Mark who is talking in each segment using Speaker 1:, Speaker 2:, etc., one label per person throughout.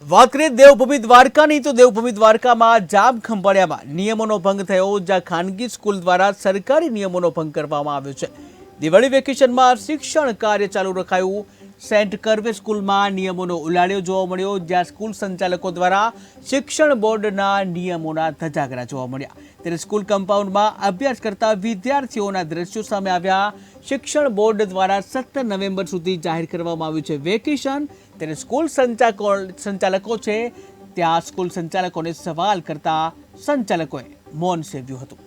Speaker 1: વાત કરીએ દેવભૂમિ દ્વારકાની તો દેવભૂમિ દ્વારકામાં જામ ખંભાળિયામાં નિયમોનો ભંગ થયો, જ્યાં ખાનગી સ્કૂલ દ્વારા સરકારી નિયમોનો ભંગ કરવામાં આવ્યો છે। દિવાળી વેકેશનમાં શિક્ષણ કાર્ય ચાલુ રખાયું। સેન્ટ કર્વે સ્કૂલમાં નિયમોનો ઉલાળ્યો જોવા મળ્યો, જ્યાં સ્કૂલ સંચાલકો દ્વારા શિક્ષણ બોર્ડના નિયમોના ધજાગરા જોવા મળ્યા। ત્યારે સ્કૂલ કમ્પાઉન્ડમાં અભ્યાસ કરતા વિદ્યાર્થીઓના દ્રશ્યો સામે આવ્યા। શિક્ષણ બોર્ડ દ્વારા 17 નવેમ્બર સુધી જાહેર કરવામાં આવ્યું છે વેકેશન। ત્યારે સ્કૂલ સંચાલકો છે ત્યાં સ્કૂલ સંચાલકોને સવાલ કરતા સંચાલકોએ મૌન સેવ્યું હતું।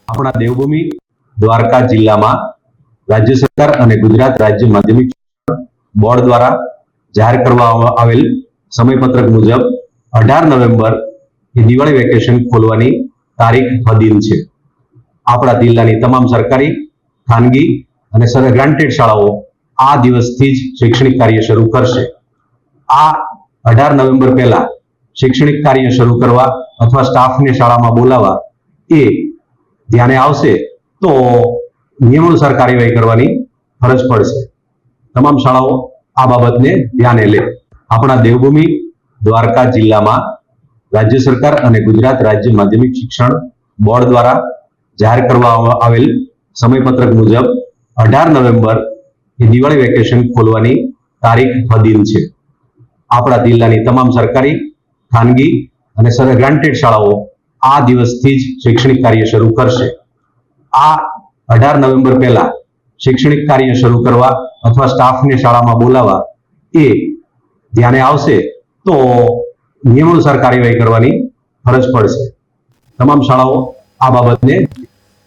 Speaker 2: આપણા દેવભૂમિ દ્વારકા જિલ્લામાં રાજ્ય સરકાર અને ગુજરાત રાજ્ય માધ્યમિક બોર્ડ દ્વારા જાહેર કરવામાં આવેલ સમયપત્રક મુજબ 18 નવેમ્બર એ દિવાળી વેકેશન ખોલવાની તારીખ હદીન છે। આપણા જિલ્લાની તમામ સરકારી, ખાનગી અને ગ્રાન્ટેડ શાળાઓ આ દિવસથી જ શૈક્ષણિક કાર્ય શરૂ કરશે। આ 18 નવેમ્બર પહેલા શૈક્ષણિક કાર્ય શરૂ કરવા અથવા સ્ટાફને શાળામાં બોલાવવા એ ધ્યાને આવશે તો નિયમાનુસાર કાર્યવાહી કરવાની ફરજ પડશે। તમામ શાળાઓ આ બાબતને ધ્યાને લે। આપણા દેવભૂમિ દ્વારકા જિલ્લામાં રાજ્ય સરકાર અને ગુજરાત રાજ્ય માધ્યમિક શિક્ષણ બોર્ડ દ્વારા જાહેર કરવામાં આવેલ સમયપત્રક મુજબ 18 નવેમ્બર એ દિવાળી વેકેશન ખોલવાની તારીખ હદીન છે। આપણા જિલ્લાની તમામ સરકારી, ખાનગી અને ગ્રાન્ટેડ શાળાઓ આ દિવસથી જ શૈક્ષણિક કાર્ય શરૂ કરશે। આ 18 નવેમ્બર પહેલા શૈક્ષણિક કાર્ય શરૂ કરવા અથવા સ્ટાફને શાળામાં બોલાવવા એ ધ્યાને આવશે તો નિયમાનુસાર કાર્યવાહી કરવાની ફરજ પડશે। તમામ શાળાઓ આ બાબતને